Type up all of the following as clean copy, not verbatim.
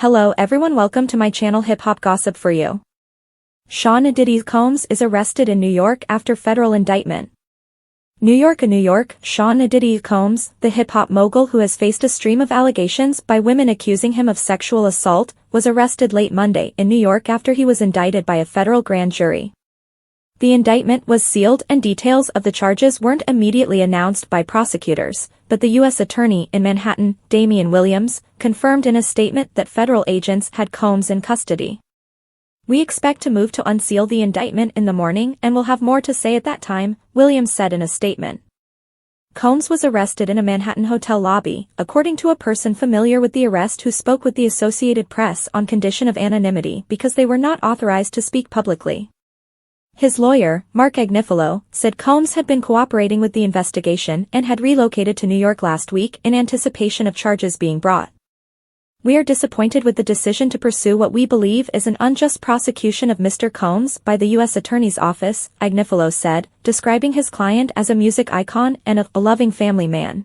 Hello everyone, welcome to my channel Hip Hop Gossip for you. Sean Diddy Combs is arrested in New York after federal indictment. New York, Sean Diddy Combs, the hip-hop mogul who has faced a stream of allegations by women accusing him of sexual assault, was arrested late Monday in New York after he was indicted by a federal grand jury. The indictment was sealed and details of the charges weren't immediately announced by prosecutors, but the U.S. Attorney in Manhattan, Damian Williams, confirmed in a statement that federal agents had Combs in custody. "We expect to move to unseal the indictment in the morning and will have more to say at that time," Williams said in a statement. Combs was arrested in a Manhattan hotel lobby, according to a person familiar with the arrest who spoke with the Associated Press on condition of anonymity because they were not authorized to speak publicly. His lawyer, Mark Agnifilo, said Combs had been cooperating with the investigation and had relocated to New York last week in anticipation of charges being brought. "We are disappointed with the decision to pursue what we believe is an unjust prosecution of Mr. Combs by the U.S. Attorney's Office," Agnifilo said, describing his client as a music icon and a loving family man.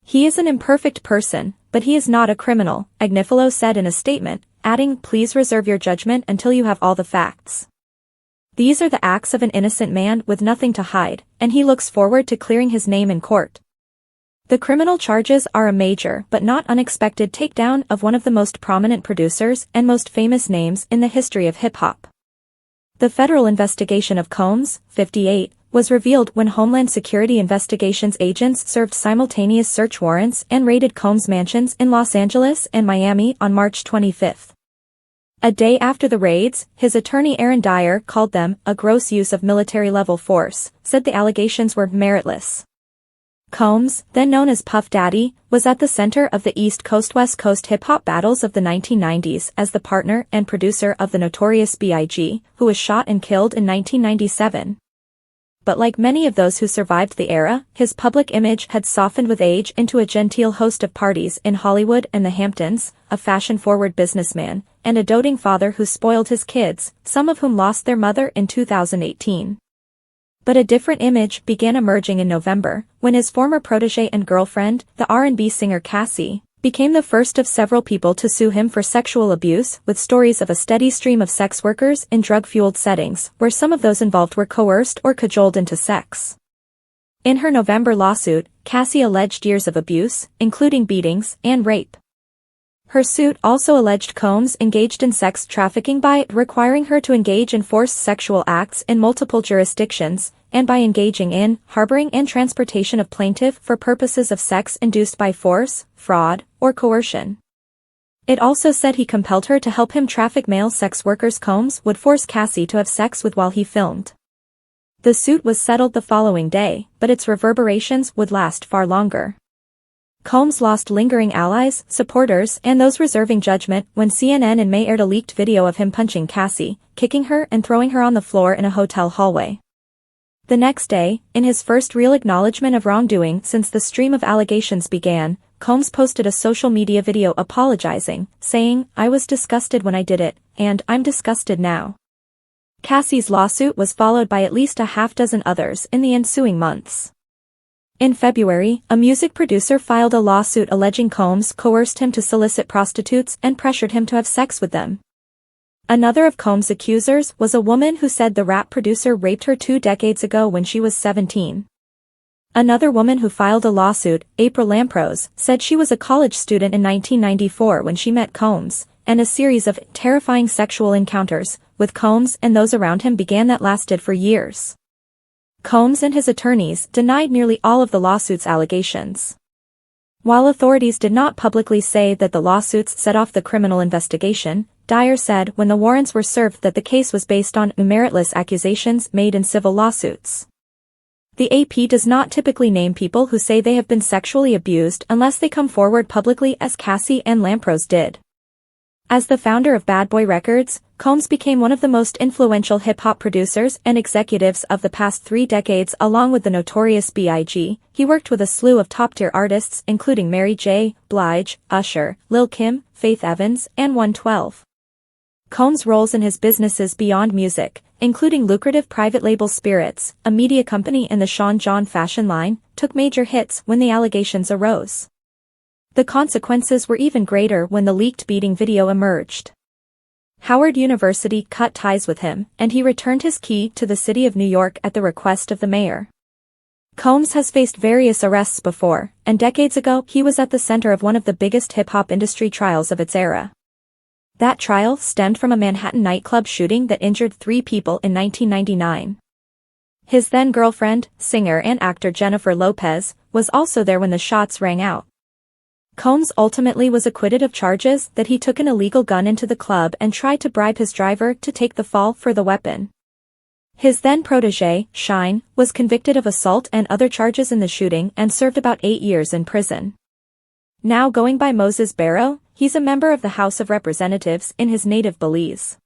"He is an imperfect person, but he is not a criminal," Agnifilo said in a statement, adding, "Please reserve your judgment until you have all the facts. These are the acts of an innocent man with nothing to hide, and he looks forward to clearing his name in court." The criminal charges are a major but not unexpected takedown of one of the most prominent producers and most famous names in the history of hip-hop. The federal investigation of Combs, 58, was revealed when Homeland Security Investigations agents served simultaneous search warrants and raided Combs' mansions in Los Angeles and Miami on March 25. A day after the raids, his attorney Aaron Dyer called them a gross use of military-level force, said the allegations were meritless. Combs, then known as Puff Daddy, was at the center of the East Coast-West Coast hip-hop battles of the 1990s as the partner and producer of the notorious B.I.G., who was shot and killed in 1997. But like many of those who survived the era, his public image had softened with age into a genteel host of parties in Hollywood and the Hamptons, a fashion-forward businessman, and a doting father who spoiled his kids, some of whom lost their mother in 2018. But a different image began emerging in November, when his former protege and girlfriend, the R&B singer Cassie, became the first of several people to sue him for sexual abuse, with stories of a steady stream of sex workers in drug-fueled settings, where some of those involved were coerced or cajoled into sex. In her November lawsuit, Cassie alleged years of abuse, including beatings and rape. Her suit also alleged Combs engaged in sex trafficking by requiring her to engage in forced sexual acts in multiple jurisdictions, and by engaging in, harboring and transportation of plaintiff for purposes of sex induced by force, fraud, or coercion. It also said he compelled her to help him traffic male sex workers Combs would force Cassie to have sex with while he filmed. The suit was settled the following day, but its reverberations would last far longer. Combs lost lingering allies, supporters, and those reserving judgment when CNN in May aired a leaked video of him punching Cassie, kicking her and throwing her on the floor in a hotel hallway. The next day, in his first real acknowledgement of wrongdoing since the stream of allegations began, Combs posted a social media video apologizing, saying, "I was disgusted when I did it, and I'm disgusted now." Cassie's lawsuit was followed by at least a half-dozen others in the ensuing months. In February, a music producer filed a lawsuit alleging Combs coerced him to solicit prostitutes and pressured him to have sex with them. Another of Combs' accusers was a woman who said the rap producer raped her 2 decades ago when she was 17. Another woman who filed a lawsuit, April Lamprose, said she was a college student in 1994 when she met Combs, and a series of terrifying sexual encounters with Combs and those around him began that lasted for years. Combs and his attorneys denied nearly all of the lawsuit's allegations. While authorities did not publicly say that the lawsuits set off the criminal investigation, Dyer said when the warrants were served that the case was based on meritless accusations made in civil lawsuits. The AP does not typically name people who say they have been sexually abused unless they come forward publicly, as Cassie and Lamprose did. As the founder of Bad Boy Records, Combs became one of the most influential hip-hop producers and executives of the past 3 decades along with the notorious B.I.G. He worked with a slew of top-tier artists including Mary J. Blige, Usher, Lil' Kim, Faith Evans, and 112. Combs' roles in his businesses beyond music, including lucrative private label Spirits, a media company in the Sean John fashion line, took major hits when the allegations arose. The consequences were even greater when the leaked beating video emerged. Howard University cut ties with him, and he returned his key to the city of New York at the request of the mayor. Combs has faced various arrests before, and decades ago he was at the center of one of the biggest hip-hop industry trials of its era. That trial stemmed from a Manhattan nightclub shooting that injured 3 people in 1999. His then-girlfriend, singer and actor Jennifer Lopez, was also there when the shots rang out. Combs ultimately was acquitted of charges that he took an illegal gun into the club and tried to bribe his driver to take the fall for the weapon. His then-protégé, Shine, was convicted of assault and other charges in the shooting and served about 8 years in prison. Now going by Moses Barrow, he's a member of the House of Representatives in his native Belize.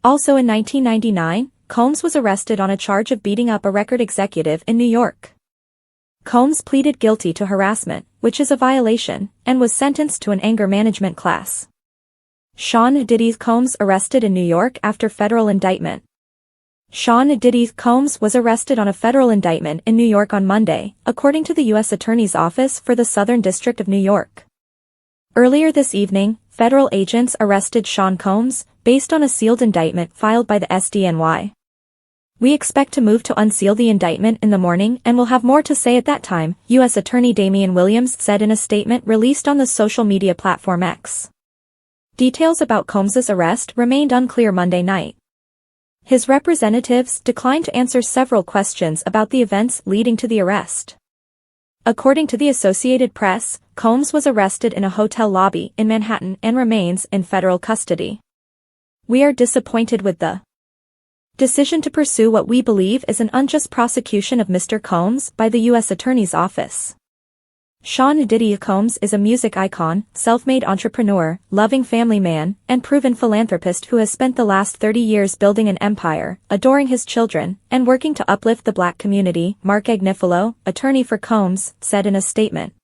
Also in 1999, Combs was arrested on a charge of beating up a record executive in New York. Combs pleaded guilty to harassment, which is a violation, and was sentenced to an anger management class. Sean Diddy Combs arrested in New York after federal indictment. Sean Diddy Combs was arrested on a federal indictment in New York on Monday, according to the U.S. Attorney's Office for the Southern District of New York. Earlier this evening, federal agents arrested Sean Combs, based on a sealed indictment filed by the SDNY. We expect to move to unseal the indictment in the morning and will have more to say at that time, U.S. Attorney Damian Williams said in a statement released on the social media platform X. Details about Combs's arrest remained unclear Monday night. His representatives declined to answer several questions about the events leading to the arrest. According to the Associated Press, Combs was arrested in a hotel lobby in Manhattan and remains in federal custody. We are disappointed with the decision to pursue what we believe is an unjust prosecution of Mr. Combs by the U.S. Attorney's Office. Sean Diddy Combs is a music icon, self-made entrepreneur, loving family man, and proven philanthropist who has spent the last 30 years building an empire, adoring his children, and working to uplift the black community, Mark Agnifilo, attorney for Combs, said in a statement.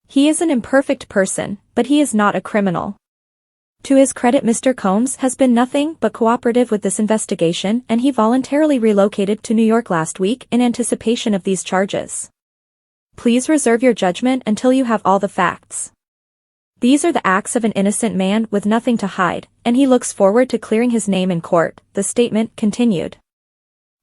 He is an imperfect person, but he is not a criminal. To his credit, Mr. Combs has been nothing but cooperative with this investigation, and he voluntarily relocated to New York last week in anticipation of these charges. Please reserve your judgment until you have all the facts. These are the acts of an innocent man with nothing to hide, and he looks forward to clearing his name in court, the statement continued.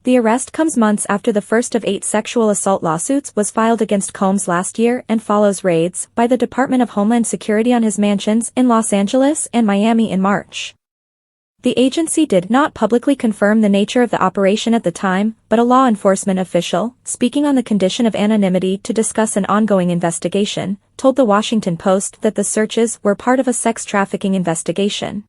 The arrest comes months after the first of 8 sexual assault lawsuits was filed against Combs last year and follows raids by the Department of Homeland Security on his mansions in Los Angeles and Miami in March. The agency did not publicly confirm the nature of the operation at the time, but a law enforcement official, speaking on the condition of anonymity to discuss an ongoing investigation, told the Washington Post that the searches were part of a sex trafficking investigation.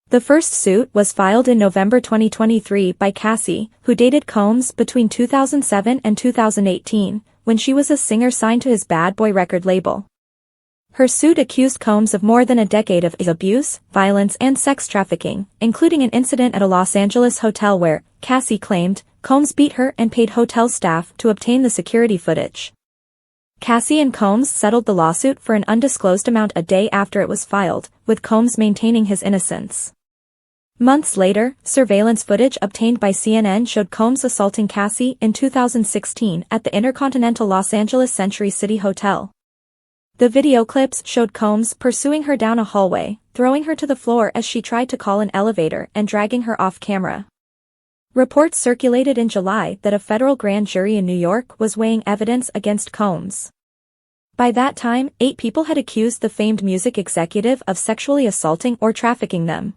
The first suit was filed in November 2023 by Cassie, who dated Combs between 2007 and 2018, when she was a singer signed to his Bad Boy record label. Her suit accused Combs of more than a decade of abuse, violence and sex trafficking, including an incident at a Los Angeles hotel where, Cassie claimed, Combs beat her and paid hotel staff to obtain the security footage. Cassie and Combs settled the lawsuit for an undisclosed amount a day after it was filed, with Combs maintaining his innocence. Months later, surveillance footage obtained by CNN showed Combs assaulting Cassie in 2016 at the Intercontinental Los Angeles Century City Hotel. The video clips showed Combs pursuing her down a hallway, throwing her to the floor as she tried to call an elevator and dragging her off camera. Reports circulated in July that a federal grand jury in New York was weighing evidence against Combs. By that time, 8 people had accused the famed music executive of sexually assaulting or trafficking them.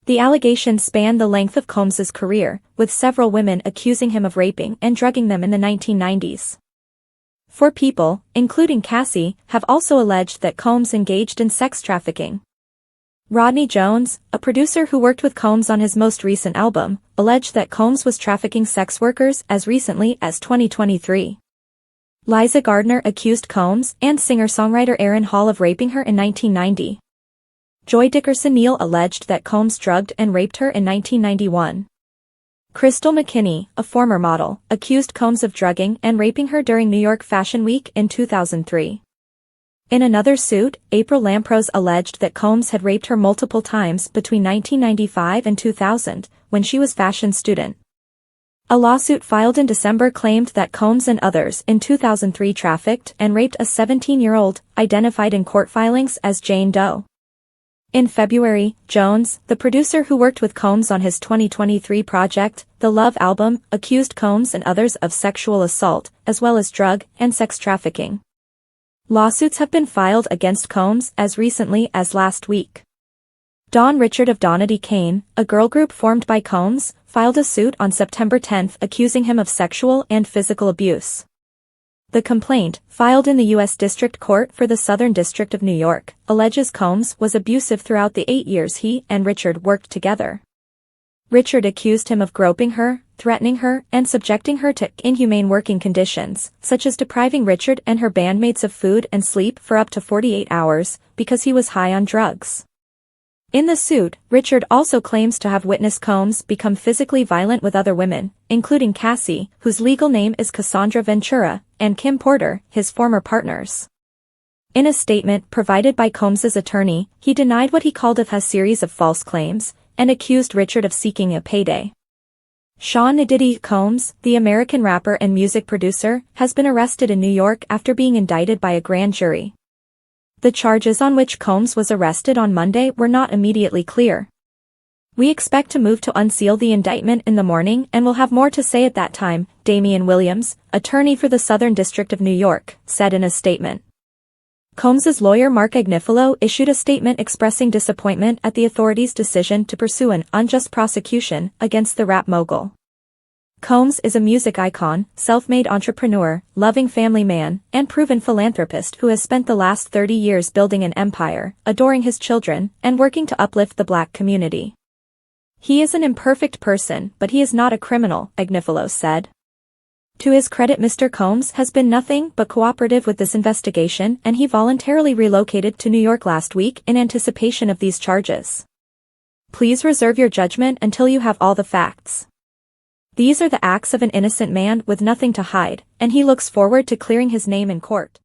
The allegations spanned the length of Combs's career, with several women accusing him of raping and drugging them in the 1990s. 4 people, including Cassie, have also alleged that Combs engaged in sex trafficking. Rodney Jones, a producer who worked with Combs on his most recent album, alleged that Combs was trafficking sex workers as recently as 2023. Liza Gardner accused Combs and singer-songwriter Aaron Hall of raping her in 1990. Joy Dickerson-Neal alleged that Combs drugged and raped her in 1991. Crystal McKinney, a former model, accused Combs of drugging and raping her during New York Fashion Week in 2003. In another suit, April Lampros alleged that Combs had raped her multiple times between 1995 and 2000, when she was fashion student. A lawsuit filed in December claimed that Combs and others in 2003 trafficked and raped a 17-year-old, identified in court filings as Jane Doe. In February, Jones, the producer who worked with Combs on his 2023 project, The Love Album, accused Combs and others of sexual assault, as well as drug and sex trafficking. Lawsuits have been filed against Combs as recently as last week. Don Richard of Donady Kane, a girl group formed by Combs, filed a suit on September 10 accusing him of sexual and physical abuse. The complaint, filed in the U.S. District Court for the Southern District of New York, alleges Combs was abusive throughout the 8 years he and Richard worked together. Richard accused him of groping her, threatening her, and subjecting her to inhumane working conditions, such as depriving Richard and her bandmates of food and sleep for up to 48 hours, because he was high on drugs. In the suit, Richard also claims to have witnessed Combs become physically violent with other women, including Cassie, whose legal name is Cassandra Ventura, and Kim Porter, his former partners. In a statement provided by Combs's attorney, he denied what he called a series of false claims, and accused Richard of seeking a payday. Sean Diddy Combs, the American rapper and music producer, has been arrested in New York after being indicted by a grand jury. The charges on which Combs was arrested on Monday were not immediately clear. "We expect to move to unseal the indictment in the morning and will have more to say at that time," Damian Williams, attorney for the Southern District of New York, said in a statement. Combs's lawyer Mark Agnifilo issued a statement expressing disappointment at the authorities' decision to pursue an unjust prosecution against the rap mogul. Combs is a music icon, self-made entrepreneur, loving family man, and proven philanthropist who has spent the last 30 years building an empire, adoring his children, and working to uplift the Black community. "He is an imperfect person, but he is not a criminal," Agnifilo said. To his credit, Mr. Combs has been nothing but cooperative with this investigation, and he voluntarily relocated to New York last week in anticipation of these charges. "Please reserve your judgment until you have all the facts. These are the acts of an innocent man with nothing to hide, and he looks forward to clearing his name in court."